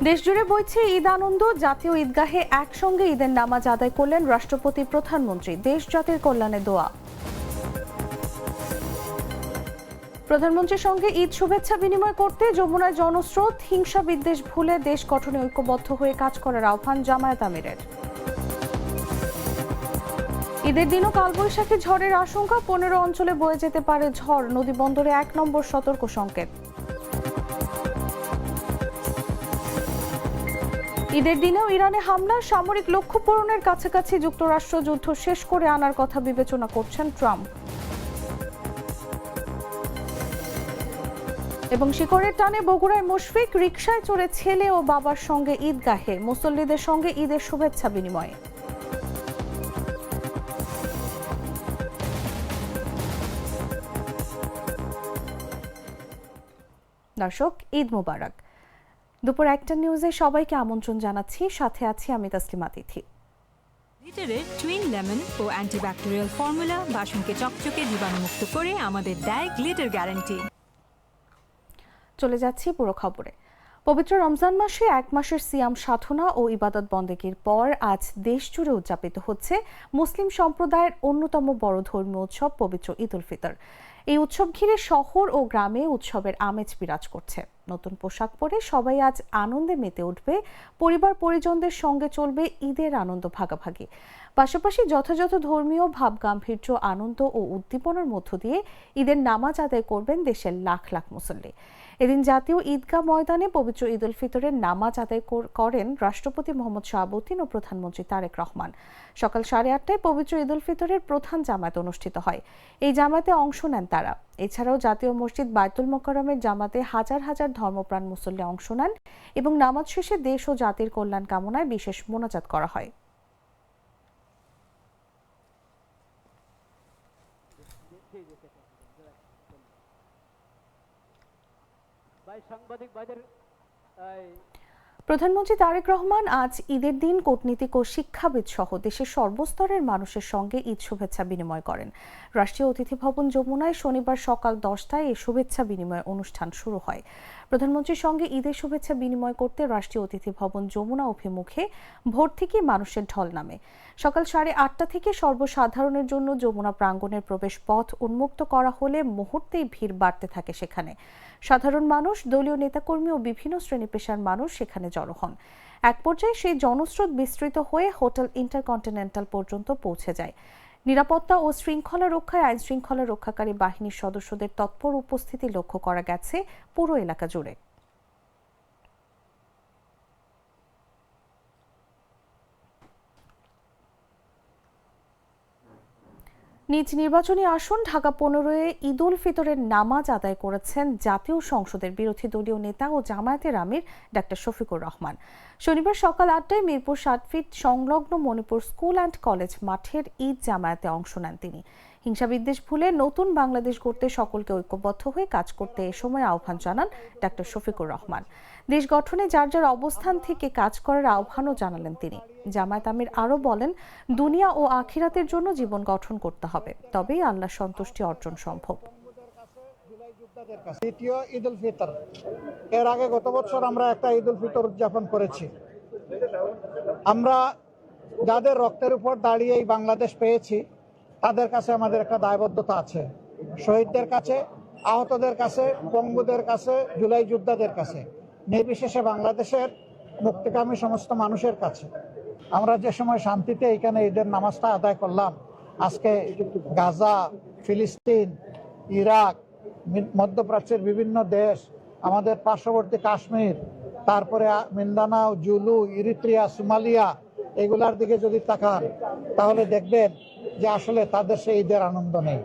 দেশজুড়ে বইছে ঈদ আনন্দ। জাতীয় ঈদগাহে একসঙ্গে ঈদের নামাজ আদায় করলেন রাষ্ট্রপতি, প্রধানমন্ত্রী। দেশ জাতির কল্যাণে দোয়া। প্রধানমন্ত্রীর সঙ্গে ঈদ শুভেচ্ছা বিনিময় করতে যমুনায় জনস্রোত। হিংসা বিদ্বেষ ভুলে দেশ গঠনে ঐক্যবদ্ধ হয়ে কাজ করার আহ্বান জামায়াত আমিরের। ঈদের দিনও কালবৈশাখী ঝড়ের আশঙ্কা। 15 অঞ্চলে বয়ে যেতে পারে ঝড়। নদী বন্দরে 1 নম্বর সতর্ক সংকেত। ঈদের দিনেও ইরানে হামলা। সামরিক লক্ষ্য পূরণের কাছাকাছি যুক্তরাষ্ট্র। যুদ্ধ শেষ করে আনার কথা বিবেচনা করছেন ট্রাম্প। এবং শিকড়ের টানে বগুড়ায় মুশফিক। রিকশায় চড়ে ছেলে ও বাবার সঙ্গে ঈদগাহে। মুসল্লিদের সঙ্গে ঈদের শুভেচ্ছা বিনিময়। দর্শক, ঈদ মোবারক। দুপুর 1টা নিউজে সবাইকে আমন্ত্রণ জানাচ্ছি। সাথে আছি আমি তাসলিমা তিথি। লিটারের টুইন লেমন ও অ্যান্টিব্যাকটেরিয়াল ফর্মুলা বাসনকে চকচকে জীবাণুমুক্ত করে আমাদের দেয় গ্লিটার গ্যারান্টি। চলে যাচ্ছি পুরো খবরে। পবিত্র রমজান মাসে 1 মাসের সিয়াম সাধনা ও ইবাদত বন্দেগীর পর আজ দেশ জুড়ে উদযাপিত হচ্ছে মুসলিম সম্প্রদায়ের অন্যতম বড় ধর্মীয় উৎসব পবিত্র ঈদ উল ফিতর। এই উৎসব ঘিরে শহর ও গ্রামে উৎসবের আমেজ বিরাজ করছে। নতুন পোশাক পরে সবাই আজ আনন্দে মেতে উঠবে। পরিবার পরিজনদের সঙ্গে চলবে ঈদের আনন্দ ভাগাভাগি। পাশাপাশি যথাযথ ধর্মীয় ভাব গাম্ভীর্য, আনন্দ ও উদ্দীপনার মধ্য দিয়ে ঈদের নামাজ আদায় করবেন দেশের লাখ লাখ মুসল্লি। এদিন জাতীয় ঈদগাহ ময়দানে পবিত্র ঈদ উল ফিতরের নামাজ আদায় করেন রাষ্ট্রপতি মোহাম্মদ শাহাবুদ্দিন ও প্রধানমন্ত্রী তারেক রহমান। সকাল 8:30টায় পবিত্র ঈদ উল ফিতরের প্রধান জামায়াত অনুষ্ঠিত হয়। এই জামায়াতে অংশ নেন তারা। এছাড়াও জাতীয় মসজিদ বায়তুল মোকাররমের জামাতে হাজার হাজার ধর্মপ্রাণ মুসল্লি অংশ নেন এবং নামাজ শেষে দেশ ও জাতির কল্যাণ কামনায় বিশেষ মোনাজাত করা হয়। প্রধানমন্ত্রী তারেক রহমান আজ ঈদের দিন কূটনীতিক ও শিক্ষাবিদ সহ দেশের সর্বস্তরের মানুষের সঙ্গে ঈদ শুভেচ্ছা বিনিময় করেন। রাষ্ট্রীয় অতিথি ভবন যমুনায় শনিবার সকাল 10টায় এই শুভেচ্ছা বিনিময় অনুষ্ঠান শুরু হয়। প্রধানমন্ত্রীর সঙ্গে ঈদের শুভেচ্ছা বিনিময় করতে রাষ্ট্রীয় অতিথি ভবন যমুনা অভিমুখে ভোর থেকেই মানুষের ঢল নামে। সকাল 8:30 থেকে সর্বসাধারণের জন্য যমুনা প্রাঙ্গণের প্রবেশ পথ উন্মুক্ত করা হলে মুহূর্তেই ভিড় বাড়তে থাকে সেখানে। সাধারণ মানুষ, দলীয় নেতাকর্মী ও বিভিন্ন শ্রেণী পেশার মানুষ সেখানে জড়ো হন। এক পর্যায়ে সেই জনস্রোত বিস্তৃত হয়ে হোটেল ইন্টারকন্টিনেন্টাল পর্যন্ত পৌঁছে যায়। নিরাপত্তা ও শৃঙ্খলা রক্ষায় আইন শৃঙ্খলা রক্ষাকারী বাহিনীর সদস্যদের তৎপর উপস্থিতি লক্ষ্য করা গেছে পুরো এলাকা জুড়ে। নিজ নির্বাচনী আসন ঢাকা 15-এ ঈদ উল ফিতরের নামাজ আদায় করেছেন জাতীয় সংসদের বিরোধী দলীয় নেতা ও জামায়াতের আমির ডাক্তার শফিকুর রহমান। শনিবার সকাল 8টায় মিরপুর 7 ফিট সংলগ্ন মণিপুর স্কুল অ্যান্ড কলেজ মাঠের ঈদ জামায়াতে অংশ নেন তিনি। হিংসা বিদ্বেষ ভুলে নতুন বাংলাদেশ গড়তে সকলকে ঐক্যবদ্ধ হয়ে কাজ করতে এ সময় আহ্বান জানান ডাক্তার শফিকুর রহমান। দেশ গঠনে যার যার অবস্থান থেকে কাজ করার আহ্বানও জানালেন তিনি। জামায়াত আমির আরও বলেন, দুনিয়া ও আখিরাতের জন্য জীবন গঠন করতে হবে, তবেই আল্লাহর সন্তুষ্টি অর্জন সম্ভব। দ্বিতীয় ঈদ উল ফিতর, এর আগে গত বছর আমরা একটা ঈদ উল ফিতর উদযাপন করেছি। আমরা যাদের রক্তের উপর দাঁড়িয়ে এই বাংলাদেশ পেয়েছি তাদের কাছে আমাদের একটা দায়বদ্ধতা আছে। শহীদদের কাছে, আহতদের কাছে, পঙ্গুদের কাছে, জুলাই যোদ্ধাদের কাছে, নির্বিশেষে বাংলাদেশের মুক্তিকামী সমস্ত মানুষের কাছে। আমরা যে সময় শান্তিতে এখানে ঈদের নামাজটা আদায় করলাম, আজকে গাজা, ফিলিস্তিন, ইরাক, মধ্যপ্রাচ্যের বিভিন্ন দেশ, আমাদের পার্শ্ববর্তী কাশ্মীর, তারপরে মিন্দানাও, জুলু, ইরিত্রিয়া, সোমালিয়া, এগুলার দিকে যদি তাকান তাহলে দেখবেন যে আসলে তাদের সেই ঈদের আনন্দ নেই।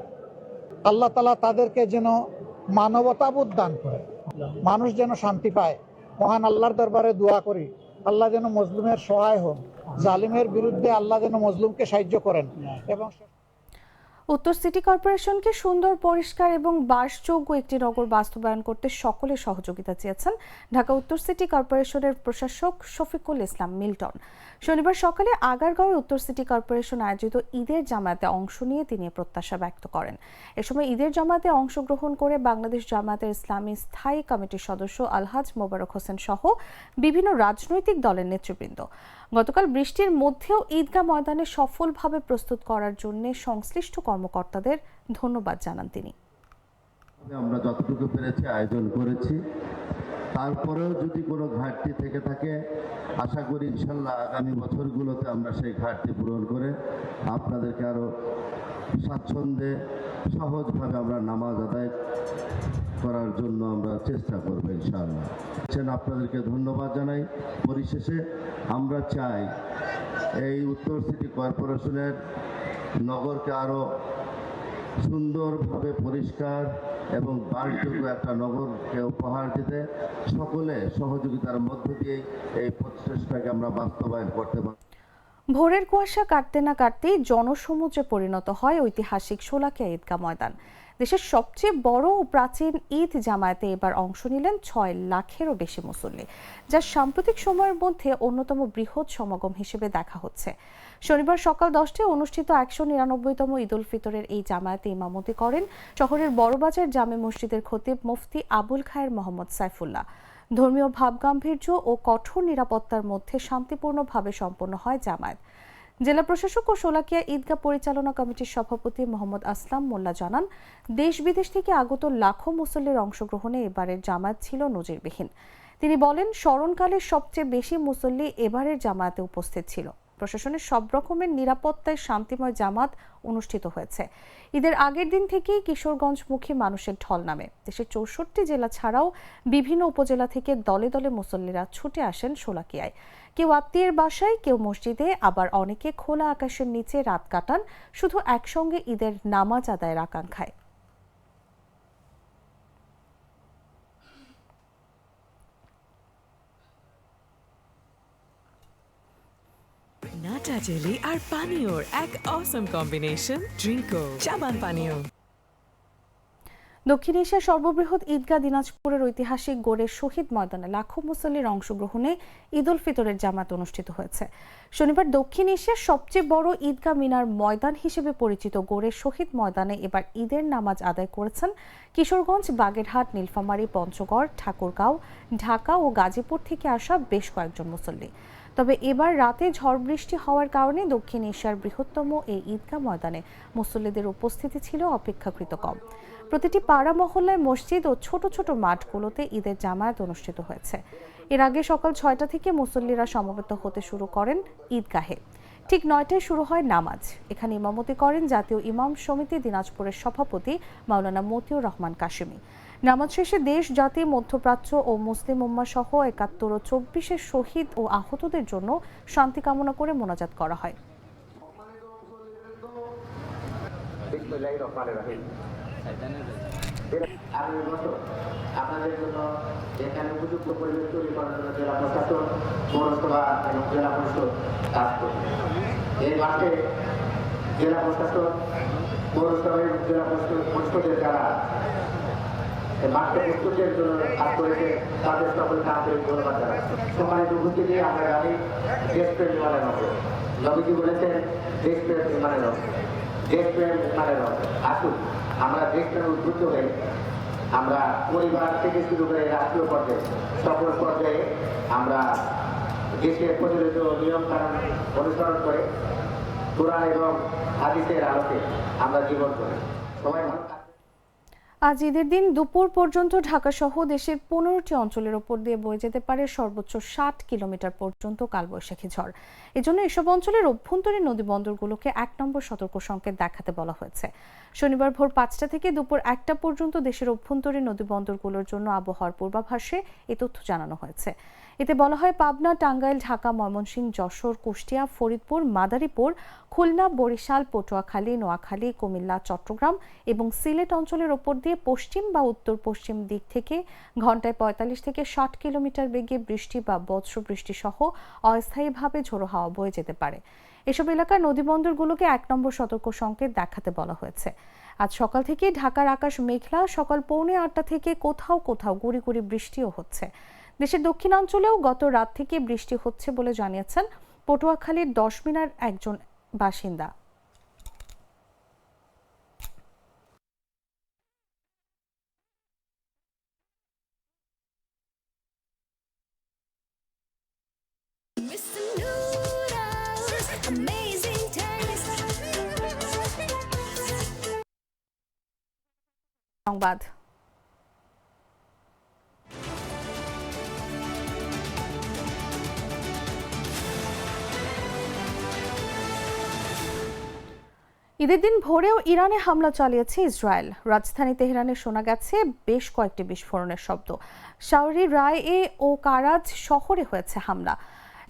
আল্লাহ তাআলা তাদেরকে যেন মানবতাবোধ দান করে, মানুষ যেন শান্তি পায়। মহান আল্লাহর দরবারে দোয়া করি, আল্লাহ যেন মজলুমের সহায় হন, জালিমের বিরুদ্ধে আল্লাহ যেন মজলুমকে সাহায্য করেন। এবং উত্তর সিটি কর্পোরেশনকে সুন্দর, পরিষ্কার এবং বাসযোগ্য একটি নগর বাস্তবায়ন করতে সকলের সহযোগিতা চেয়েছেন ঢাকা উত্তর সিটি কর্পোরেশনের প্রশাসক শফিকুল ইসলাম মিল্টন। শনিবার সকালে আগারগাঁওয়ে উত্তর সিটি কর্পোরেশন আয়োজিত ঈদের জামায়াতে অংশ নিয়ে তিনি প্রত্যাশা ব্যক্ত করেন। এ সময় ঈদের জামায়াতে অংশগ্রহণ করে বাংলাদেশ জামায়াতের ইসলামী স্থায়ী কমিটির সদস্য আলহাজ মোবারক হোসেন সহ বিভিন্ন রাজনৈতিক দলের নেতৃবৃন্দ। গতকাল বৃষ্টির মধ্যেও ঈদগাহ ময়দানে সফলভাবে প্রস্তুত করার জন্য সংশ্লিষ্ট কর্মকর্তাদের ধন্যবাদ জানান তিনি। আমরা যতটুকু পেরেছি আয়োজন করেছি, তারপরেও যদি কোনো ঘাটতি থেকে থাকে আশা করি ইনশাল্লাহ আগামী বছরগুলোতে আমরা সেই ঘাটতি পূরণ করে আপনাদেরকে আরও স্বাচ্ছন্দ্যে সহজভাবে আমরা নামাজ আদায় করার জন্য আমরা চেষ্টা করবো ইনশাআল্লাহ। আপনাদেরকে ধন্যবাদ জানাই। পরিশেষে আমরা চাই এই উত্তর সিটি কর্পোরেশনের নগরকে আরও সুন্দরভাবে পরিষ্কার এবং বাসযোগ্য একটা নগরকে উপহার দিতে সকলে সহযোগিতার মধ্য দিয়ে এই প্রচেষ্টাকে আমরা বাস্তবায়ন করতে পারি। ভোরের কুয়াশা কাটতে না কাটতেই জনসমুদ্রে পরিণত হয় ঐতিহাসিক শোলাকিয়া ঈদগাহ ময়দান। দেশের সবচেয়ে বড় ও প্রাচীন ঈদ জামায়াতে এবার অংশ নিলেন 6 লাখেরও বেশি মুসল্লি, যা সাম্প্রতিক সময়ের মধ্যে অন্যতম বৃহৎ সমাগম হিসেবে দেখা হচ্ছে। শনিবার সকাল 10টায় অনুষ্ঠিত 199তম ঈদ উল ফিতরের এই জামায়াতে ইমামতি করেন শহরের বড়বাজার জামে মসজিদের খতিব মুফতি আবুল খায়ের মোহাম্মদ সাইফুল্লাহ। ধর্মীয় ভাবগাম্ভীর্য ও কঠোর নিরাপত্তার মধ্যে শান্তিপূর্ণভাবে সম্পন্ন হয় জামায়াত। জেলা প্রশাসক ও শোলাকিয়া ঈদগাহ পরিচালনা কমিটির সভাপতি মোহাম্মদ আসলাম মোল্লা জানান, দেশ বিদেশ থেকে আগত লাখো মুসল্লির অংশগ্রহণে এবারের জামায়াত ছিল নজিরবিহীন। তিনি বলেন, স্মরণকালের সবচেয়ে বেশি মুসল্লি এবারের জামায়াতে উপস্থিত ছিল। প্রশাসনের সব রকমের নিরাপত্তায় শান্তিময় জামাত অনুষ্ঠিত হয়েছে। ঈদের আগের দিন থেকেই কিশোরগঞ্জমুখী মানুষের ঢল নামে। দেশের 64 জেলা ছাড়াও বিভিন্ন উপজেলা থেকে দলে দলে মুসল্লিরা ছুটে আসেন শোলাকিয়ায়। কেউ আত্মীয়ের বাসায়, কেউ মসজিদে, আবার অনেকে খোলা আকাশের নিচে রাত কাটান শুধু একসঙ্গে ঈদের নামাজ আদায়ের আকাঙ্ক্ষায়। নাটা জেলি আর পানীয়র এক অসম কম্বিনেশন, ড্রিঙ্কো চাবান পানীয়। দক্ষিণ এশিয়ার সর্ববৃহৎ ঈদগাহ দিনাজপুরের ঐতিহাসিক গোরের শহীদ ময়দানে লাখো মুসল্লির অংশগ্রহণে ঈদ উল ফিতরের জামাত অনুষ্ঠিত হয়েছে। শনিবার দক্ষিণ এশিয়ার সবচেয়ে বড় ঈদগাহ মিনার ময়দান হিসেবে পরিচিত গোরের শহীদ ময়দানে এবার ঈদের নামাজ আদায় করেছেন কিশোরগঞ্জ, বাগেরহাট, নীলফামারী, পঞ্চগড়, ঠাকুরগাঁও, ঢাকা ও গাজীপুর থেকে আসা বেশ কয়েকজন মুসল্লি। তবে এবার রাতে ঝড় বৃষ্টি হওয়ার কারণে দক্ষিণ এশিয়ার বৃহত্তম এই ঈদগাহ ময়দানে মুসল্লিদের উপস্থিতি ছিল অপেক্ষাকৃত কম। প্রতিটি পাড়া মহল্লায়, মসজিদ ও ছোট ছোট মাঠগুলোতে ঈদের জামায়াত অনুষ্ঠিত হয়েছে। এর আগে সকাল 6টা থেকে মুসল্লিরা সমবেত হতে শুরু করেন ঈদগাহে। ঠিক 9টায় শুরু হয় নামাজ। এখানে ইমামতি করেন জাতীয় ইমাম সমিতি দিনাজপুরের সভাপতি মাওলানা মতিউর রহমান কাশেমি। নামাজ শেষে দেশ, জাতি, মধ্যপ্রাচ্য ও মুসলিম উম্মাহ সহ 71 ও 24 শহীদ ও আহতদের জন্য শান্তি কামনা করে মোনাজাত করা হয়। আপনাদের জন্য এখানে উপযুক্ত পরিবেশ তৈরি করার জন্য জেলা প্রশাসন, পৌরসভা এবং জেলা পরিষদ কাজ করবে। এই মাঠে জেলা প্রশাসন, পৌরসভা এবং জেলা পরিষদের যারা মাঠকে প্রস্তুতের জন্য কাজ করেছে তাদের সকলকে আন্তরিক ধন্যবাদ জানাই। সম্মানিত উপস্থিতি, আমরা জানি দেশপ্রেম বিমানের নগর। নবীজি বলেছেন দেশপ্রেম বিমানের নগর, দেশপ্রেম বিমানের নগর। আসুন আমরা দেশপ্রেমে উদ্বুদ্ধ হয়ে আমরা পরিবার থেকে শুরু করে রাষ্ট্রীয় পর্যায়ে সকল পর্যায়ে আমরা দেশের প্রচলিত নিয়ম কানুন অনুসরণ করে কোরআন এবং হাদিসের আলোকে আমরা জীবন করি। সবাই ভালো। আজ ঈদের দিন দুপুর পর্যন্ত ঢাকাসহ দেশের 15টি অঞ্চলের ওপর দিয়ে বয়ে যেতে পারে সর্বোচ্চ 60 কিলোমিটার পর্যন্ত কালবৈশাখী ঝড়। এজন্য এসব অঞ্চলের অভ্যন্তরীণ নদীবন্দরগুলোকে 1 নম্বর সতর্ক সংকেত দেখাতে বলা হয়েছে। শনিবার ভোর 5টা থেকে দুপুর 1টা পর্যন্ত দেশের অভ্যন্তরীণ নদীবন্দরগুলোর জন্য আবহাওয়ার পূর্বাভাসে এ তথ্য জানানো হয়েছে। এতে বলা হয়, পাবনা, টাঙ্গাইল, ঢাকা, ময়মনসিংহ, যশোর, কুষ্টিয়া, ফরিদপুর, মাদারীপুর, খুলনা, বরিশাল, পটুয়াখালী, নোয়াখালী, কুমিল্লা, চট্টগ্রাম এবং সিলেট অঞ্চলের ওপর দিয়ে পশ্চিম বা উত্তর পশ্চিম দিক থেকে ঘন্টায় 45 থেকে 60 কিলোমিটার বেগে বৃষ্টি বা বজ্রবৃষ্টি সহ অস্থায়ীভাবে ঝোড়ো হাওয়া বয়ে যেতে পারে। এসব এলাকার নদীবন্দরগুলোকে 1 নম্বর সতর্ক সংকেত দেখাতে বলা হয়েছে। আজ সকাল থেকে ঢাকার আকাশ মেঘলা, সকাল 7:45 থেকে কোথাও কোথাও গুড়ি গুড়ি বৃষ্টিও হচ্ছে। দেশের দক্ষিণাঞ্চলেও গত রাত থেকে বৃষ্টি হচ্ছে বলে জানিয়েছেন পটুয়াখালীর 10 মিনার একজন বাসিন্দা। সংবাদ ঈদের দিন ভোরেও ইরানে হামলা চালিয়েছে ইসরায়েল। রাজধানী তেহরানে শোনা গেছে বেশ কয়েকটি বিস্ফোরণের শব্দ। শাওরি রায়ে ও কারাজ শহরে হয়েছে হামলা।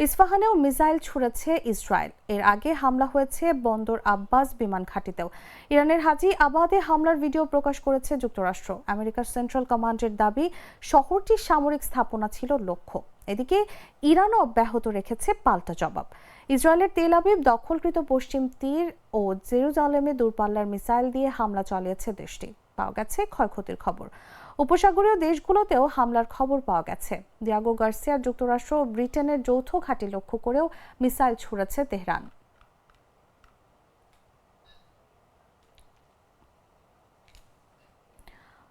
ইস্পাহানেও মিসাইল ছুড়েছে ইসরায়েল। এর আগে হামলা হয়েছে বন্দর আব্বাস বিমান ঘাঁটিতেও। ইরানের হাজি আবাদে হামলার ভিডিও প্রকাশ করেছে যুক্তরাষ্ট্র। আমেরিকার সেন্ট্রাল কমান্ডের দাবি শহরটির সামরিক স্থাপনা ছিল লক্ষ্য। এদিকে ইরানও অব্যাহত রেখেছে পাল্টা জবাব। ইসরায়েলের তেল আবিব দখলকৃত পশ্চিম তীর ও জেরুজালেমে দূরপাল্লার মিসাইল দিয়ে হামলা চালিয়েছে দেশটি। পাওয়া গেছে ক্ষয়ক্ষতির খবর। উপসাগরীয় দেশগুলোতেও হামলার খবর পাওয়া গেছে। দিয়াগো গার্সিয়ার যুক্তরাষ্ট্র ও ব্রিটেনের যৌথ ঘাঁটি লক্ষ্য করেও মিসাইল ছুড়েছে তেহরান।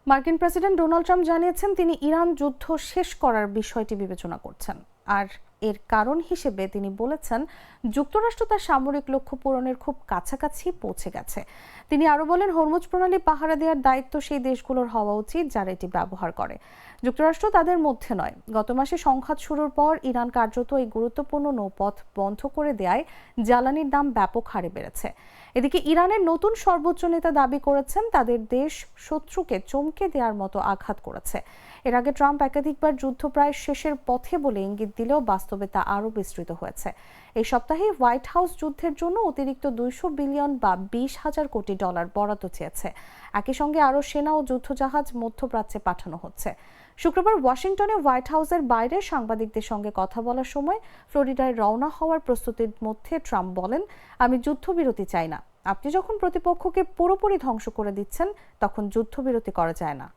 মার্কিন প্রেসিডেন্ট ডোনাল্ড ট্রাম্প জানিয়েছেন তিনি ইরান যুদ্ধ শেষ করার বিষয়টি বিবেচনা করছেন। আর এর কারণ হিসেবে তিনি বলেছেন যুক্তরাষ্ট্র তার সামরিক লক্ষ্য পূরণের খুব কাছাকাছি পৌঁছে গেছে। তিনি আরো বলেন হরমুজ প্রণালী পাহারা দেওয়ার দায়িত্ব সেই দেশগুলোর হওয়া উচিত যারা এটি ব্যবহার করে। যুক্তরাষ্ট্র তাদের মধ্যে নয়। গত মাসে সংঘাত শুরুর পর ইরান কার্যত এই গুরুত্বপূর্ণ নৌপথ বন্ধ করে দেয়ায় জ্বালানির দাম ব্যাপক হারে বেড়েছে। এদিকে ইরানের নতুন সর্বোচ্চ নেতা দাবি করেছেন তাদের দেশ শত্রুকে চমকে দেওয়ার মতো আঘাত করেছে। এর আগে ট্রাম্প একাধিকবার যুদ্ধ প্রায় শেষের পথে বলে ইঙ্গিত দিলেও বাস্তবে তা আরও বিস্তৃত হয়েছে। এই সপ্তাহে হোয়াইট হাউস যুদ্ধের জন্য অতিরিক্ত 200 বিলিয়ন বা 20,000 কোটি ডলার বরাদ্দ চেয়েছে। একই সঙ্গে আরও সেনা ও যুদ্ধজাহাজ মধ্যপ্রাচ্যে পাঠানো হচ্ছে। শুক্রবার ওয়াশিংটনে হোয়াইট হাউসের বাইরে সাংবাদিকদের সঙ্গে কথা বলার সময় ফ্লোরিডায় রওনা হওয়ার প্রস্তুতির মধ্যে ট্রাম্প বলেন, আমি যুদ্ধবিরতি চাই না। আপনি যখন প্রতিপক্ষকে পুরোপুরি ধ্বংস করে দিচ্ছেন তখন যুদ্ধবিরতি করা যায় না।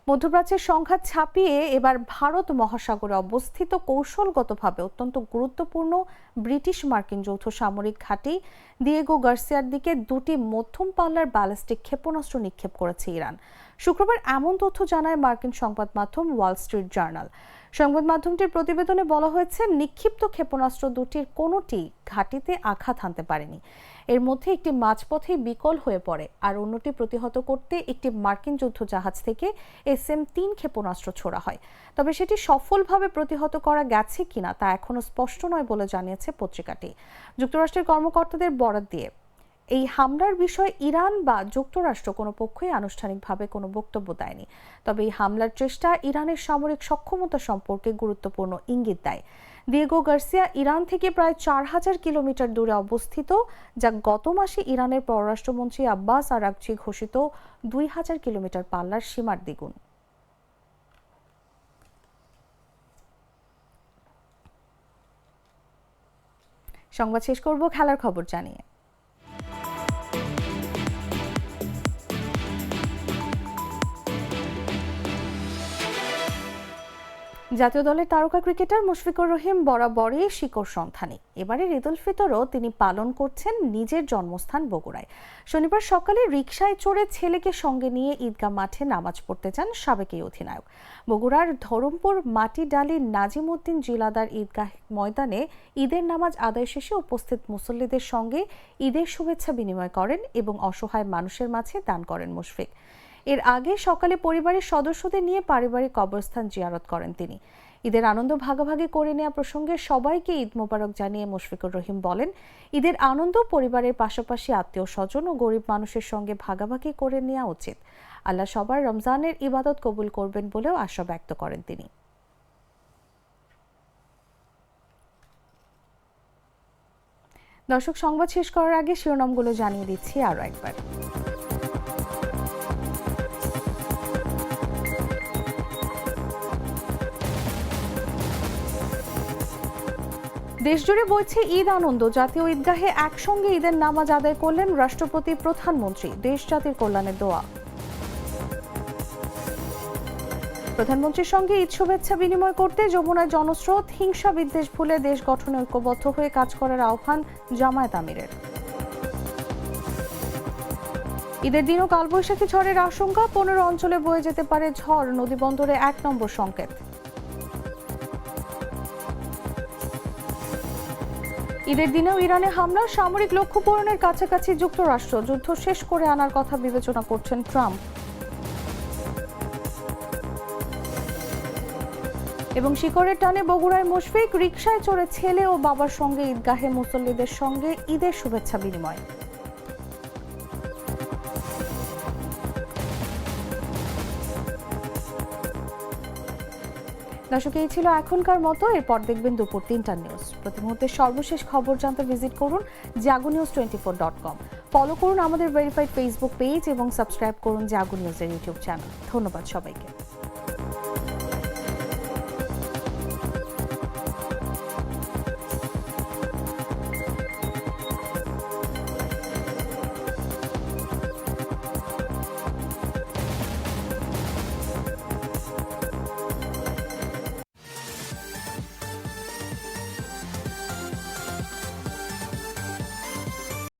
মধ্যপ্রাচ্যের সংঘাত ছাপিয়ে এবার ভারত মহাসাগরে অবস্থিত কৌশলগতভাবে অত্যন্ত গুরুত্বপূর্ণ ব্রিটিশ মার্কিন যৌথ সামরিক ঘাঁটি দিয়েগো গার্সিয়ার দিকে 2টি মধ্যম পাল্লার ব্যালিস্টিক ক্ষেপণাস্ত্র নিক্ষেপ করেছে ইরান। শুক্রবার এমন তথ্য জানায় মার্কিন সংবাদ মাধ্যম ওয়াল স্ট্রিট জার্নাল। সংবাদ মাধ্যমটির প্রতিবেদনে বলা হয়েছে নিক্ষিপ্ত ক্ষেপণাস্ত্র দুটির কোনোটি ঘাঁটিতে আঘাত হানতে পারেনি। এর মধ্যে একটি মাঝপথেই বিকল হয়ে পড়ে, আর অন্যটি প্রতিহত করতে একটি মার্কিন যুদ্ধজাহাজ থেকে SM-3 ক্ষেপণাস্ত্র ছোড়া হয়। তবে সেটি সফলভাবে প্রতিহত করা গেছে কিনা তা এখনো স্পষ্ট নয় বলে জানিয়েছে পত্রিকাটি। যুক্তরাষ্ট্রের কর্মকর্তাদের বরাত দিয়ে এই হামলার বিষয়ে ইরান বা যুক্তরাষ্ট্র কোনো পক্ষই আনুষ্ঠানিকভাবে কোনো বক্তব্য দেয়নি। তবে এই হামলার চেষ্টা ইরানের সামরিক সক্ষমতা সম্পর্কে গুরুত্বপূর্ণ ইঙ্গিত দেয়। দিয়েগো গার্সিয়া ইরান থেকে প্রায় 4000 কিলোমিটার দূরে অবস্থিত, যা গত মাসে ইরানের পররাষ্ট্রমন্ত্রী আব্বাস আরাগচি ঘোষিত 2000 কিলোমিটার পাল্লার সীমার দ্বিগুণ। সংবাদ শেষ করব খেলার খবর জানিয়ে। জাতীয় দলের তারকা ক্রিকেটার মুশফিকুর রহিম বরাবরই শিকড় সন্ধানী। এবারের ঈদ উল ফিতরও তিনি পালন করছেন নিজের জন্মস্থান বগুড়ায়। শনিবার সকালে রিকশায় চড়ে ছেলেকে সঙ্গে নিয়ে ঈদগাহ মাঠে নামাজ পড়তে যান সাবেক এই অধিনায়ক। বগুড়ার ধরমপুর মাটিডালি নাজিমউদ্দিন জিলাদার ঈদগাহ ময়দানে ঈদের নামাজ আদায় শেষে উপস্থিত মুসল্লিদের সঙ্গে ঈদের শুভেচ্ছা বিনিময় করেন এবং অসহায় মানুষের মাঝে দান করেন মুশফিক। এর আগে সকালে পরিবারের সদস্যদের নিয়ে পারিবারিক কবরস্থান জিয়ারত করেন তিনি। ঈদের আনন্দ ভাগাভাগি করে নেওয়া প্রসঙ্গে সবাইকে ঈদ মোবারক জানিয়ে মুশফিকুর রহিম বলেন, ঈদের আনন্দ পরিবারের পাশাপাশি আত্মীয় স্বজন ও গরিব মানুষের সঙ্গে ভাগাভাগি করে নেওয়া উচিত। আল্লাহ সবার রমজানের ইবাদত কবুল করবেন বলেও আশা ব্যক্ত করেন তিনি। দর্শক, সংবাদ শেষ করার আগে শিরোনামগুলো জানিয়ে দিচ্ছি আরও একবার। দেশজুড়ে বইছে ঈদ আনন্দ। জাতীয় ঈদগাহে একসঙ্গে ঈদের নামাজ আদায় করলেন রাষ্ট্রপতি, প্রধানমন্ত্রী। দেশ জাতির কল্যাণে দোয়া। প্রধানমন্ত্রীর সঙ্গে ঈদ শুভেচ্ছা বিনিময় করতে যমুনায় জনস্রোত। হিংসা বিদ্বেষ ভুলে দেশ গঠনে ঐক্যবদ্ধ হয়ে কাজ করার আহ্বান জামায়াত আমিরের। ঈদের দিনও কালবৈশাখী ঝড়ের আশঙ্কা। 15 অঞ্চলে বয়ে যেতে পারে ঝড়। নদীবন্দরে 1 নম্বর সংকেত। ঈদের দিনেও ইরানে হামলা। সামরিক লক্ষ্য পূরণের কাছাকাছি যুক্তরাষ্ট্র। যুদ্ধ শেষ করে আনার কথা বিবেচনা করছেন ট্রাম্প। এবং শিকড়ের টানে বগুড়ায় মুশফিক। রিকশায় চড়ে ছেলে ও বাবার সঙ্গে ঈদগাহে মুসল্লিদের সঙ্গে ঈদের শুভেচ্ছা বিনিময়। দর্শক, এই ছিল এখনকার মতো। এরপর দেখবেন দুপুর 3টার নিউজ। প্রতি মুহূর্তের সর্বশেষ খবর জানতে ভিজিট করুন jagunews24.com। ফলো করুন আমাদের ভেরিফাইড ফেসবুক পেজ এবং সাবস্ক্রাইব করুন জাগো নিউজের ইউটিউব চ্যানেল। ধন্যবাদ সবাইকে।